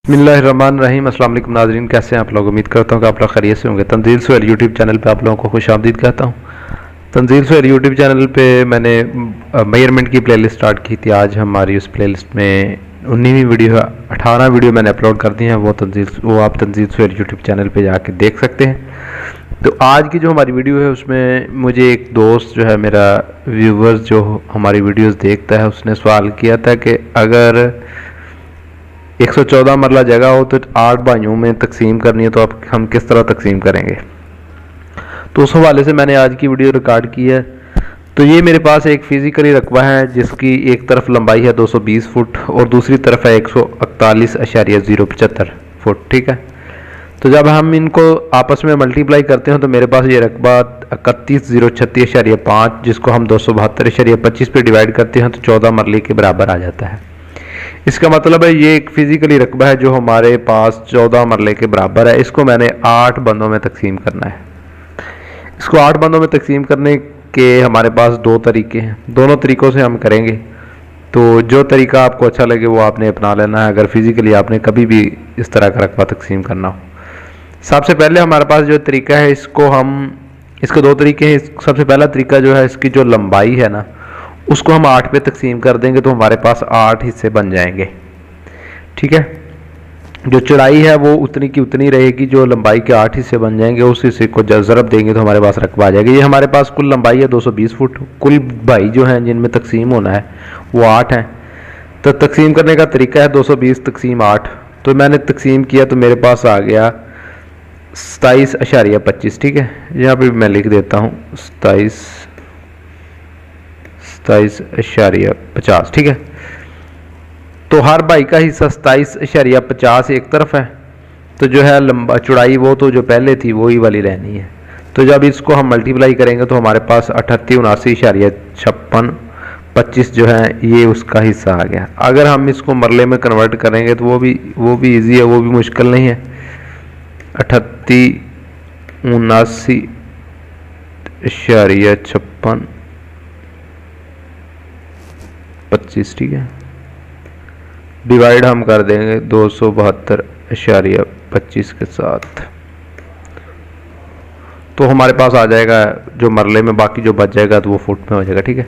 बिस्मिल्लाहिर्रहमानिर्रहीम। अस्सलाम वालेकुम नाज़रीन, कैसे हैं आप लोग। उम्मीद करता हूँ कि आप लोग खैरियत से होंगे। तंजील सुहेल यूट्यूब चैनल पे आप लोगों को खुशामदीद कहता हूँ। तंजील सुहेल यूट्यूब चैनल पे मैंने मेजरमेंट की प्लेलिस्ट स्टार्ट की थी। आज हमारी उस प्लेलिस्ट में 19वीं वीडियो है। 18 वीडियो मैंने अपलोड कर दी हैं। वो आप तंजील सुहेल यूट्यूब चैनल पर जाके देख सकते हैं। तो आज की जो हमारी वीडियो है उसमें मुझे एक दोस्त जो है, मेरा व्यूवर्स जो हमारी वीडियोज़ देखता है, उसने सवाल किया था कि अगर 114 मरला जगह हो तो 8 भाइयों में तकसीम करनी है तो अब हम किस तरह तकसीम करेंगे। तो उस हवाले से मैंने आज की वीडियो रिकॉर्ड की है। तो ये मेरे पास एक फिज़िकली रकबा है जिसकी एक तरफ लंबाई है 220 फुट और दूसरी तरफ है 141.075 फुट। ठीक है। तो जब हम इनको आपस में मल्टीप्लाई करते हैं तो मेरे पास ये रकबा 31,036.5, जिसको हम 272.25 पे डिवाइड करते हैं तो 14 मरले के बराबर आ जाता है। इसका मतलब है ये एक फिजिकली रकबा है जो हमारे पास 14 मरले के बराबर है। इसको मैंने 8 बंदों में तकसीम करना है। इसको 8 बंदों में तकसीम करने के हमारे पास 2 तरीके हैं। दोनों तरीक़ों से हम करेंगे। तो जो तरीका आपको अच्छा लगे वो आपने अपना लेना है, अगर फिजिकली आपने कभी भी इस तरह का रकबा तकसीम करना हो। सबसे पहले हमारे पास जो तरीका है इसके 2 तरीके हैं। सबसे पहला तरीका जो है, इसकी जो लंबाई है ना, उसको हम 8 पे तकसीम कर देंगे तो हमारे पास 8 हिस्से बन जाएंगे। ठीक है। जो चौड़ाई है वो उतनी की उतनी रहेगी, जो लंबाई के 8 हिस्से बन जाएंगे उस हिस्से को जब ज़रब देंगे तो हमारे पास रकबा आ जाएगा। ये हमारे पास कुल लंबाई है 220 फुट। कुल भाई जो हैं जिनमें तकसीम होना है वो 8 हैं। तो तकसीम करने का तरीका है 220 तकसीम 8। तो मैंने तकसीम किया तो मेरे पास आ गया 27.25। ठीक है। यहाँ पर मैं लिख देता हूँ 27.50। ठीक है। तो हर भाई का हिस्सा 27.50 एक तरफ है। तो जो है लंबा चौड़ाई वो तो जो पहले थी वही वाली रहनी है। तो जब इसको हम मल्टीप्लाई करेंगे तो हमारे पास 38,79.56 जो है ये उसका हिस्सा आ गया। अगर हम इसको मरले में कन्वर्ट करेंगे तो वो भी ईजी है, वो भी मुश्किल नहीं है। 38,79.56। ठीक है। डिवाइड हम कर देंगे 272.25 के साथ, तो हमारे पास आ जाएगा जो मरले में, बाकी जो बच जाएगा तो वो फुट में हो जाएगा। ठीक है।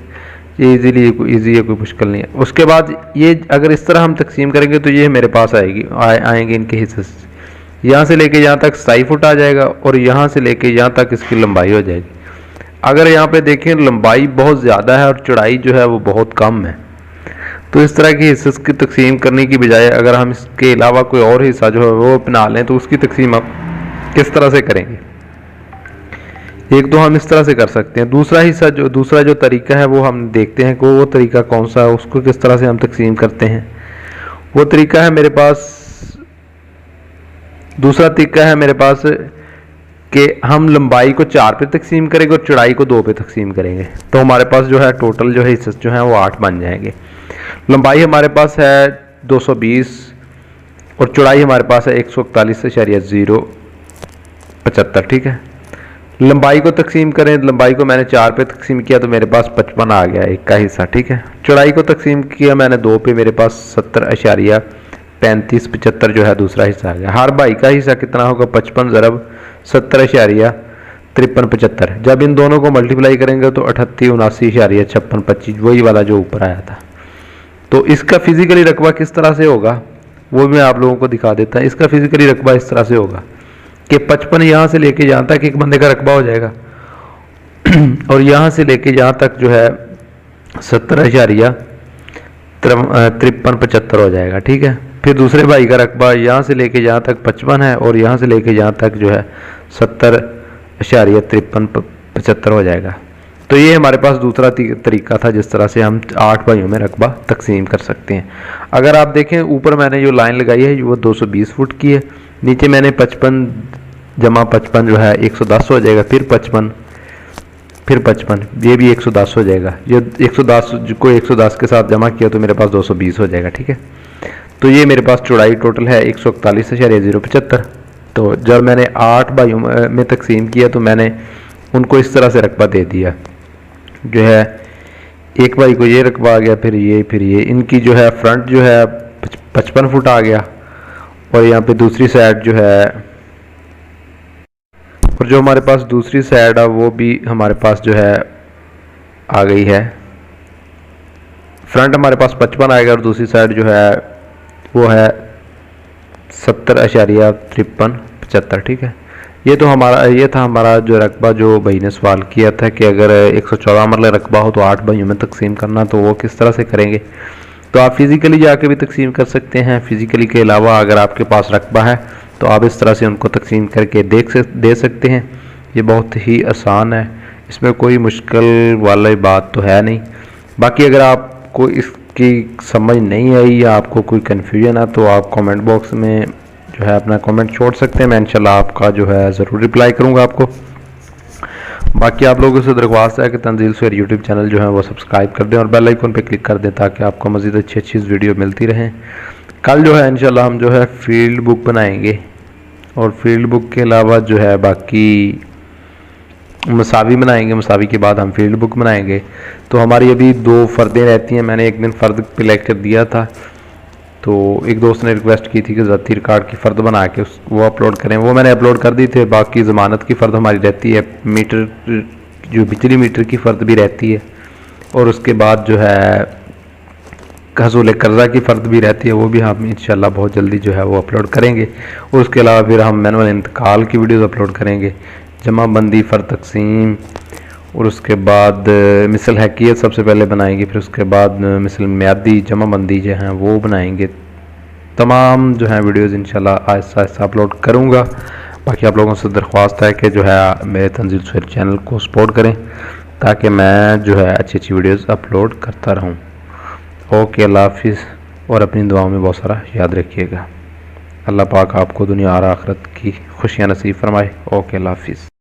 ये ईजी है, कोई मुश्किल नहीं है। उसके बाद ये अगर इस तरह हम तकसीम करेंगे तो ये मेरे पास आएंगे इनके हिस्से से। यहाँ से लेके यहाँ तक 27 फुट आ जाएगा और यहाँ से लेके यहाँ तक इसकी लंबाई हो जाएगी। अगर यहाँ पे देखें लंबाई बहुत ज़्यादा है और चौड़ाई जो है वो बहुत कम है, तो इस तरह के हिस्से की तकसीम करने की बजाय अगर हम इसके अलावा कोई और हिस्सा जो है वो अपना लें तो उसकी तकसीम आप किस तरह से करेंगे। एक तो हम इस तरह से कर सकते हैं। दूसरा जो तरीका है वो हम देखते हैं कि वो तरीका कौन सा है, उसको किस तरह से हम तकसीम करते हैं। वो तरीका है मेरे पास, दूसरा तरीका है मेरे पास कि हम लंबाई को 4 पे तकसीम करेंगे और चौड़ाई को 2 पे तकसीम करेंगे। तो हमारे पास जो है टोटल जो है हिस्से जो है वो 8 बन जाएंगे। लंबाई हमारे पास है 220 और चौड़ाई हमारे पास है 141.075। ठीक है। लंबाई को तकसीम करें, लंबाई को मैंने 4 पे तकसीम किया तो मेरे पास 55 आ गया एक का हिस्सा। ठीक है। चौड़ाई को तकसीम किया मैंने 2 पे, मेरे पास 70.3575 जो है दूसरा हिस्सा आ गया। हर भाई का हिस्सा कितना होगा, 55 ज़रब 70.5375। जब इन दोनों को मल्टीप्लाई करेंगे तो 38,79.5625 वही वाला जो ऊपर आया था। तो इसका फिजिकली रकबा किस तरह से होगा वो भी मैं आप लोगों को दिखा देता हूँ। इसका फिजिकली रकबा इस तरह से होगा कि 55 यहाँ से लेके यहाँ तक एक बंदे का रकबा हो जाएगा और यहाँ से लेके यहाँ तक जो है 70.5375 हो जाएगा। ठीक है। फिर दूसरे भाई का रकबा यहाँ से लेके यहाँ तक 55 है और यहाँ से लेके यहाँ तक जो है 70.5375 हो जाएगा। तो ये हमारे पास दूसरा तरीका था जिस तरह से हम 8 भाइयों में रकबा तकसीम कर सकते हैं। अगर आप देखें ऊपर मैंने जो लाइन लगाई है वो 220 फुट की है, नीचे मैंने 55 जमा 55 जो है 110 हो जाएगा, फिर 55 ये भी 110 हो जाएगा। ये 110 को 110 के साथ जमा किया तो मेरे पास 220 हो जाएगा। ठीक है। तो ये मेरे पास चौड़ाई टोटल है 141.075। तो जब मैंने 8 भाइयों में तकसीम किया तो मैंने उनको इस तरह से रकबा दे दिया, जो है एक भाई को ये रकबा आ गया, फिर ये इनकी जो है फ्रंट जो है 55 फुट आ गया और यहाँ पे दूसरी साइड जो है, और जो हमारे पास दूसरी साइड है वो भी हमारे पास जो है आ गई है। फ्रंट हमारे पास 55 आएगा और दूसरी साइड जो है वो है 70.5375। ठीक है, ये था हमारा जो रकबा जो भाई ने सवाल किया था कि अगर 114 मरले रकबा हो तो 8 भाइयों में तकसीम करना, तो वो किस तरह से करेंगे। तो आप फिज़िकली जाके भी तकसीम कर सकते हैं। फिज़िकली के अलावा अगर आपके पास रकबा है तो आप इस तरह से उनको तकसीम करके दे सकते हैं। ये बहुत ही आसान है, इसमें कोई मुश्किल वाली बात तो है नहीं। बाकी अगर आपको इसकी समझ नहीं आई या आपको कोई कन्फ्यूजन है तो आप कमेंट बॉक्स में जो है अपना कमेंट छोड़ सकते हैं। मैं इंशाल्लाह आपका जो है ज़रूर रिप्लाई करूँगा आपको। बाकी आप लोगों से दरख्वास्त है कि तंजील सवेर यूट्यूब चैनल जो है वो सब्सक्राइब कर दें और बेल आइकन पे क्लिक कर दें ताकि आपको मज़ीद अच्छी वीडियो मिलती रहें। कल जो है इंशाल्लाह हम जो है फील्ड बुक बनाएंगे और फील्ड बुक के अलावा जो है बाकी मसावी बनाएंगे। मसावी के बाद हम फील्ड बुक बनाएंगे। तो हमारी अभी 2 फ़र्दें रहती हैं। मैंने एक दिन फ़र्द पे लेक्चर दिया था, तो एक दोस्त ने रिक्वेस्ट की थी कि ज़ाती रिकॉर्ड की फ़र्द बना के वो अपलोड करें। वो मैंने अपलोड कर दी थे। बाकी ज़मानत की फ़र्द हमारी रहती है, मीटर जो बिजली मीटर की फ़र्द भी रहती है, और उसके बाद जो है हसूल कर्ज़ा की फ़र्द भी रहती है। वो भी हम इंशाल्लाह बहुत जल्दी जो है वो अपलोड करेंगे। और उसके अलावा फिर हम मैनुअल इंतकाल की वीडियोज़ अपलोड करेंगे, जमा बंदी फ़र्द तकसीम, और उसके बाद मिसल हैकियत सबसे पहले बनाएंगे, फिर उसके बाद मिसल म्यादी जमा बंदी जो हैं वो बनाएंगे। तमाम जो है वीडियोज़ इंशाल्लाह आहिस्ता आहिस्ता अपलोड करूँगा। बाकी आप लोगों से दरख्वास्त है कि जो है मेरे तंजील सवेर चैनल को सपोर्ट करें ताकि मैं जो है अच्छी वीडियोज़ अपलोड करता रहूँ। ओके, अल्लाह हाफिज़, और अपनी दुआओं में बहुत सारा याद रखिएगा। अल्लाह पाक आपको दुनिया और आखिरत की खुशियाँ नसीब फरमाए। ओके, अल्लाह हाफिज़।